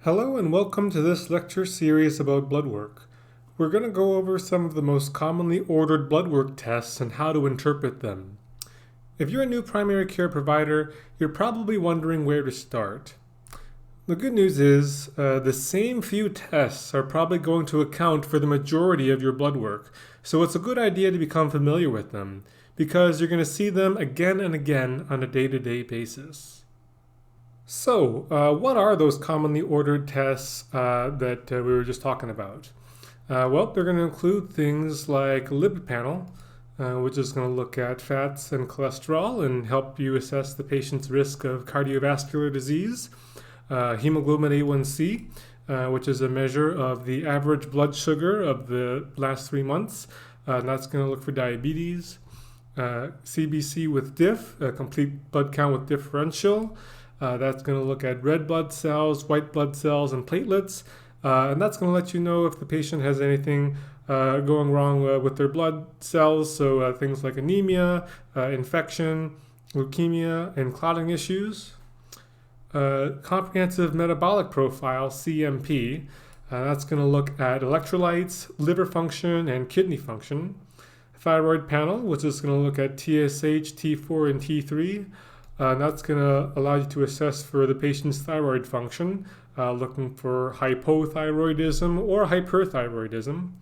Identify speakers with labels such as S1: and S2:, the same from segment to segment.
S1: Hello and welcome to this lecture series about blood work. We're going to go over some of the most commonly ordered blood work tests and how to interpret them. If you're a new primary care provider, you're probably wondering where to start. The good news is the same few tests are probably going to account for the majority of your blood work, so it's a good idea to become familiar with them because you're going to see them again and again on a day-to-day basis. So, what are those commonly ordered tests that we were just talking about? Well, they're going to include things like lipid panel, which is going to look at fats and cholesterol and help you assess the patient's risk of cardiovascular disease. Hemoglobin A1C, which is a measure of the average blood sugar of the last 3 months. And that's going to look for diabetes. CBC with diff, a complete blood count with differential. That's going to look at red blood cells, white blood cells, and platelets. And that's going to let you know if the patient has anything going wrong with their blood cells. So things like anemia, infection, leukemia, and clotting issues. Comprehensive metabolic profile, CMP. That's going to look at electrolytes, liver function, and kidney function. Thyroid panel, which is going to look at TSH, T4, and T3. That's going to allow you to assess for the patient's thyroid function, looking for hypothyroidism or hyperthyroidism.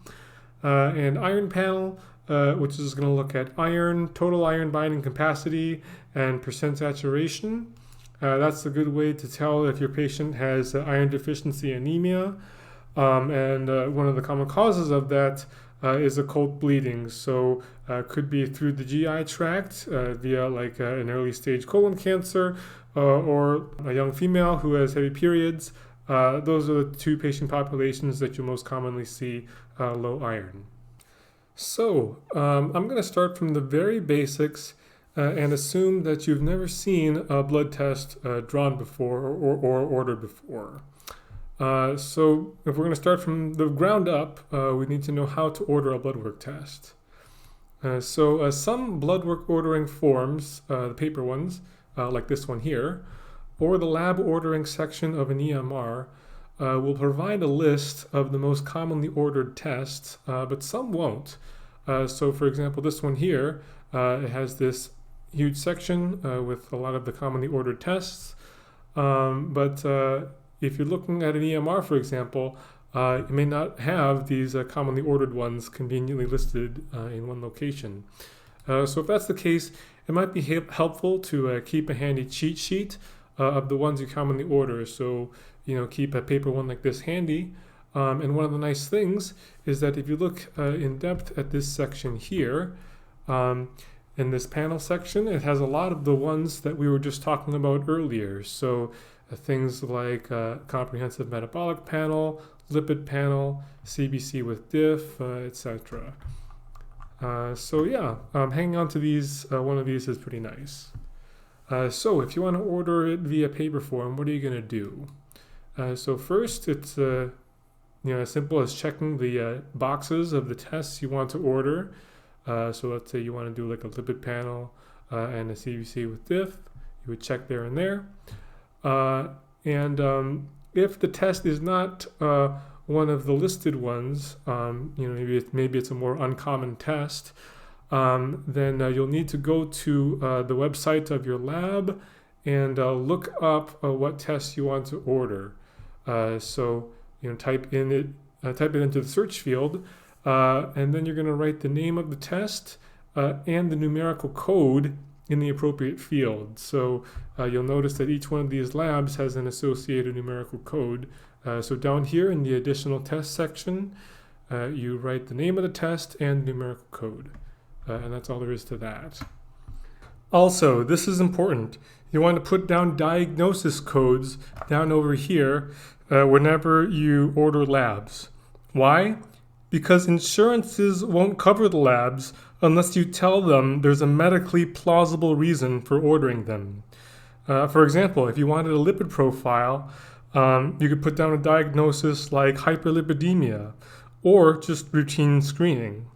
S1: And iron panel, which is going to look at iron, total iron binding capacity, and percent saturation. That's a good way to tell if your patient has iron deficiency anemia. And one of the common causes of that is occult bleeding. So could be through the GI tract via like an early stage colon cancer or a young female who has heavy periods. Those are the two patient populations that you most commonly see low iron. So I'm going to start from the very basics and assume that you've never seen a blood test drawn before or ordered before. So if we're going to start from the ground up, we need to know how to order a blood work test. So some blood work ordering forms, the paper ones, like this one here, or the lab ordering section of an EMR, will provide a list of the most commonly ordered tests, but some won't. So for example, this one here, it has this huge section with a lot of the commonly ordered tests, but if you're looking at an EMR, for example, it may not have these commonly ordered ones conveniently listed in one location. So if that's the case, it might be helpful to keep a handy cheat sheet of the ones you commonly order. So, keep a paper one like this handy. And one of the nice things is that if you look in depth at this section here, in this panel section, it has a lot of the ones that we were just talking about earlier. So things like comprehensive metabolic panel, lipid panel, CBC with diff, etc. So yeah, hanging on to these, one of these is pretty nice. So if you want to order it via paper form, what are you going to do? So first, it's as simple as checking the boxes of the tests you want to order. So let's say you want to do like a lipid panel and a CBC with diff. You would check there and there. If the test is not one of the listed ones, maybe it's a more uncommon test, then you'll need to go to the website of your lab and look up what tests you want to order. So type it into the search field, and then you're going to write the name of the test and the numerical code in the appropriate field. So you'll notice that each one of these labs has an associated numerical code. So down here in the additional test section, you write the name of the test and the numerical code. And that's all there is to that. Also, this is important. You want to put down diagnosis codes down over here whenever you order labs. Why? Because insurances won't cover the labs unless you tell them there's a medically plausible reason for ordering them. For example, if you wanted a lipid profile, you could put down a diagnosis like hyperlipidemia or just routine screening.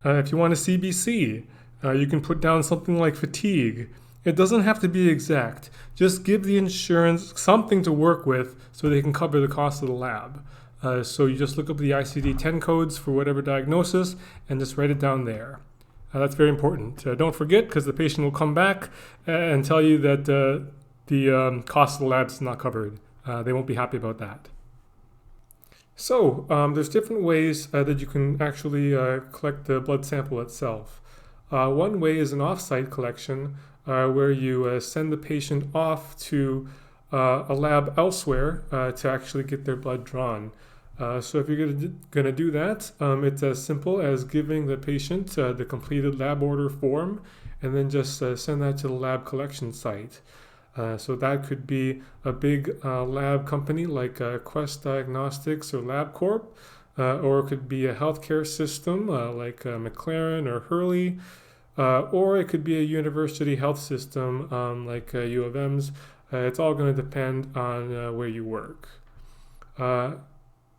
S1: If you want a CBC, you can put down something like fatigue It doesn't have to be exact. Just give the insurance something to work with so they can cover the cost of the lab. So you just look up the ICD-10 codes for whatever diagnosis and just write it down there. That's very important. Don't forget, because the patient will come back and tell you that the cost of the lab is not covered. They won't be happy about that. So there's different ways that you can actually collect the blood sample itself. One way is an off-site collection where you send the patient off to a lab elsewhere to actually get their blood drawn. So if you're going to do that, it's as simple as giving the patient the completed lab order form and then just send that to the lab collection site. So that could be a big lab company like Quest Diagnostics or LabCorp, or it could be a healthcare system like McLaren or Hurley, or it could be a university health system like U of M's. It's all going to depend on where you work.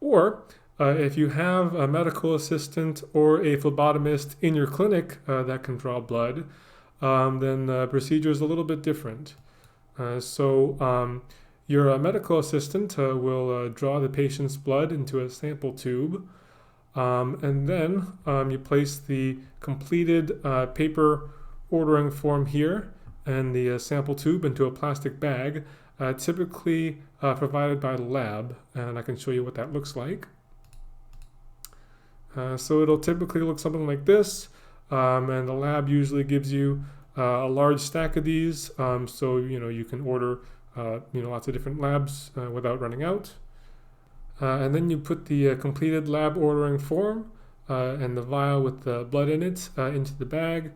S1: Or if you have a medical assistant or a phlebotomist in your clinic that can draw blood, then the procedure is a little bit different. So your medical assistant will draw the patient's blood into a sample tube, and then you place the completed paper ordering form here and the sample tube into a plastic bag, typically provided by the lab, and I can show you what that looks like. So it'll typically look something like this, and the lab usually gives you a large stack of these, so you can order lots of different labs without running out. And then you put the completed lab ordering form and the vial with the blood in it into the bag,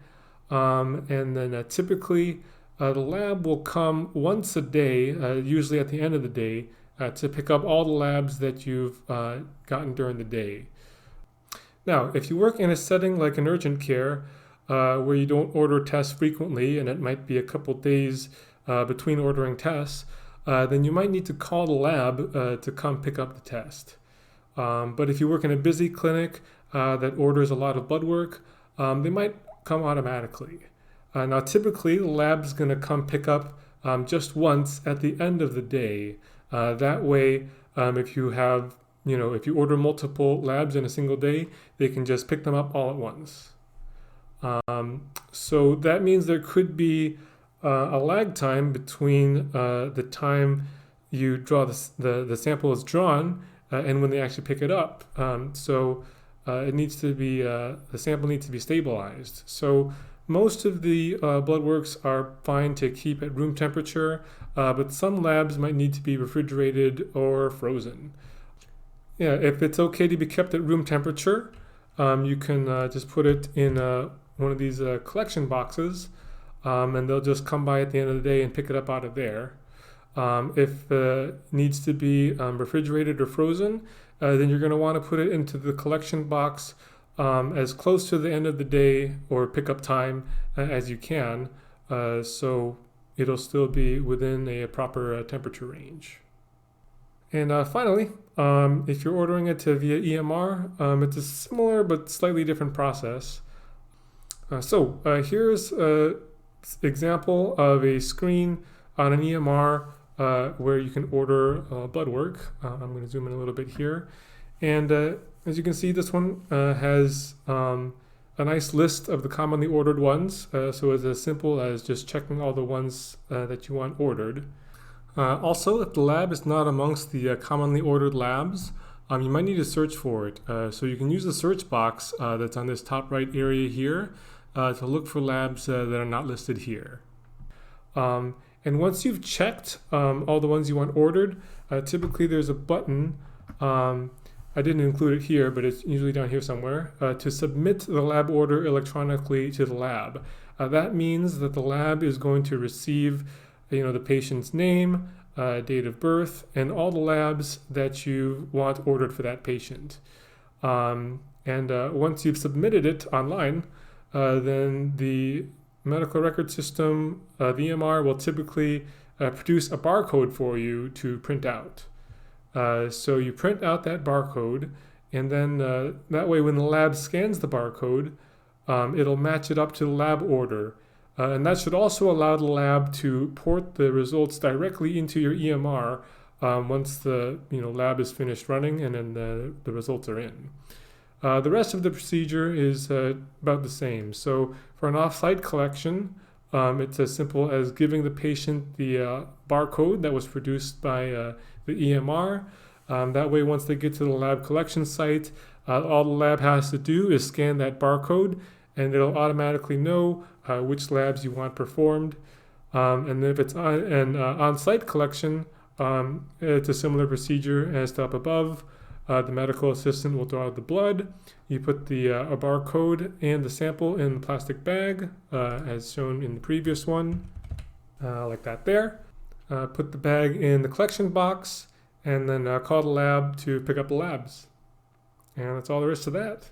S1: and then typically the lab will come once a day, usually at the end of the day, to pick up all the labs that you've gotten during the day. Now, if you work in a setting like an urgent care, where you don't order tests frequently, and it might be a couple days between ordering tests, then you might need to call the lab to come pick up the test. But if you work in a busy clinic that orders a lot of blood work, they might come automatically. Now, typically, the lab's going to come pick up just once at the end of the day. That way, if you have, if you order multiple labs in a single day, they can just pick them up all at once. So that means there could be a lag time between the time you draw the sample is drawn and when they actually pick it up. So it needs to be the sample needs to be stabilized. So most of the blood works are fine to keep at room temperature, but some labs might need to be refrigerated or frozen. Yeah, if it's okay to be kept at room temperature, you can just put it in one of these collection boxes, and they'll just come by at the end of the day and pick it up out of there. If it needs to be refrigerated or frozen, then you're going to want to put it into the collection box as close to the end of the day or pickup time as you can, so it'll still be within a proper temperature range. And finally, if you're ordering it via EMR, it's a similar but slightly different process. So here's an example of a screen on an EMR where you can order blood work. I'm going to zoom in a little bit here. And as you can see, this one has a nice list of the commonly ordered ones. So it's as simple as just checking all the ones that you want ordered. Also, if the lab is not amongst the commonly ordered labs, you might need to search for it. So you can use the search box that's on this top right area here to look for labs that are not listed here. And once you've checked all the ones you want ordered, typically there's a button, I didn't include it here, but it's usually down here somewhere, to submit the lab order electronically to the lab. That means that the lab is going to receive the patient's name, date of birth, and all the labs that you want ordered for that patient. And once you've submitted it online, then the medical record system, the EMR, will typically produce a barcode for you to print out. So you print out that barcode, and then that way when the lab scans the barcode, it'll match it up to the lab order. And that should also allow the lab to port the results directly into your EMR once the lab is finished running and then the results are in. The rest of the procedure is about the same. So for an off-site collection, it's as simple as giving the patient the barcode that was produced by the EMR. That way, once they get to the lab collection site, all the lab has to do is scan that barcode, and it'll automatically know which labs you want performed. And if it's an on-site collection, it's a similar procedure as up above. The medical assistant will draw the blood. You put the a barcode and the sample in the plastic bag, as shown in the previous one, like that there. Put the bag in the collection box, and then call the lab to pick up the labs. And that's all there is to that.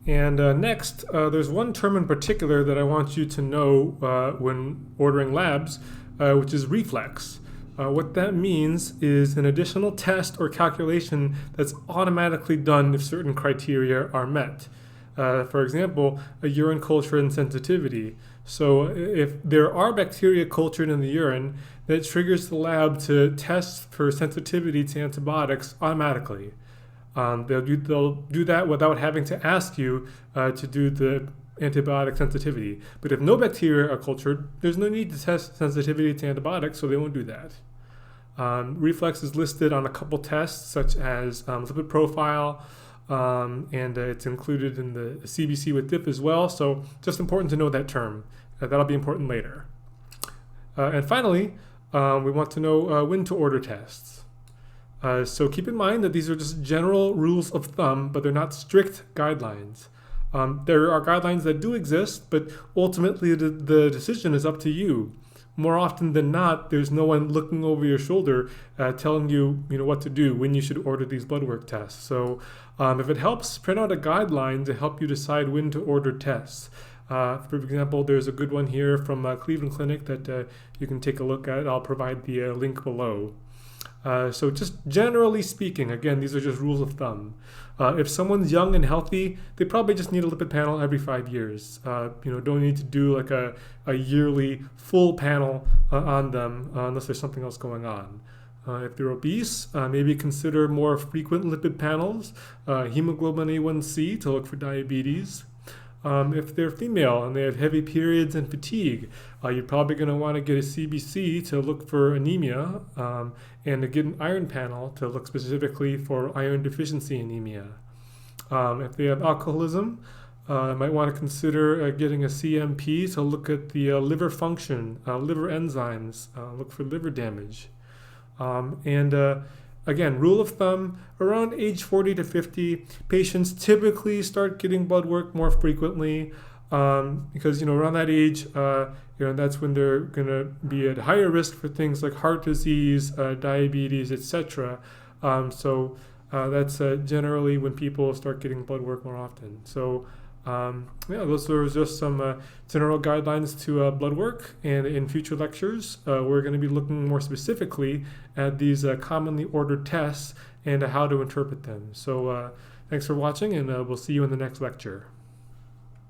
S1: And next, there's one term in particular that I want you to know when ordering labs, which is reflex. What that means is an additional test or calculation that's automatically done if certain criteria are met. For example, a urine culture and sensitivity. So if there are bacteria cultured in the urine, that triggers the lab to test for sensitivity to antibiotics automatically. They'll do that without having to ask you to do the antibiotic sensitivity. But if no bacteria are cultured, there's no need to test sensitivity to antibiotics, so they won't do that. Reflex is listed on a couple tests, such as lipid profile, and it's included in the CBC with DIP as well, so just important to know that term. That'll be important later. And finally, we want to know when to order tests. So keep in mind that these are just general rules of thumb, but they're not strict guidelines. There are guidelines that do exist, but ultimately the decision is up to you. More often than not, there's no one looking over your shoulder telling you, what to do when you should order these blood work tests. So if it helps, print out a guideline to help you decide when to order tests. For example, there's a good one here from Cleveland Clinic that you can take a look at. I'll provide the link below. So just generally speaking, again, these are just rules of thumb. If someone's young and healthy, they probably just need a lipid panel every 5 years. Don't need to do like a yearly full panel on them unless there's something else going on. If they're obese, maybe consider more frequent lipid panels, hemoglobin A1C to look for diabetes. If they're female and they have heavy periods and fatigue, you're probably going to want to get a CBC to look for anemia and to get an iron panel to look specifically for iron deficiency anemia. If they have alcoholism, might want to consider getting a CMP to look at the liver function, liver enzymes, look for liver damage. Again, rule of thumb, around age 40 to 50, patients typically start getting blood work more frequently because, around that age, that's when they're going to be at higher risk for things like heart disease, diabetes, etc. So that's generally when people start getting blood work more often. So those are just some general guidelines to blood work, and in future lectures we're going to be looking more specifically at these commonly ordered tests and how to interpret them. So thanks for watching, and we'll see you in the next lecture.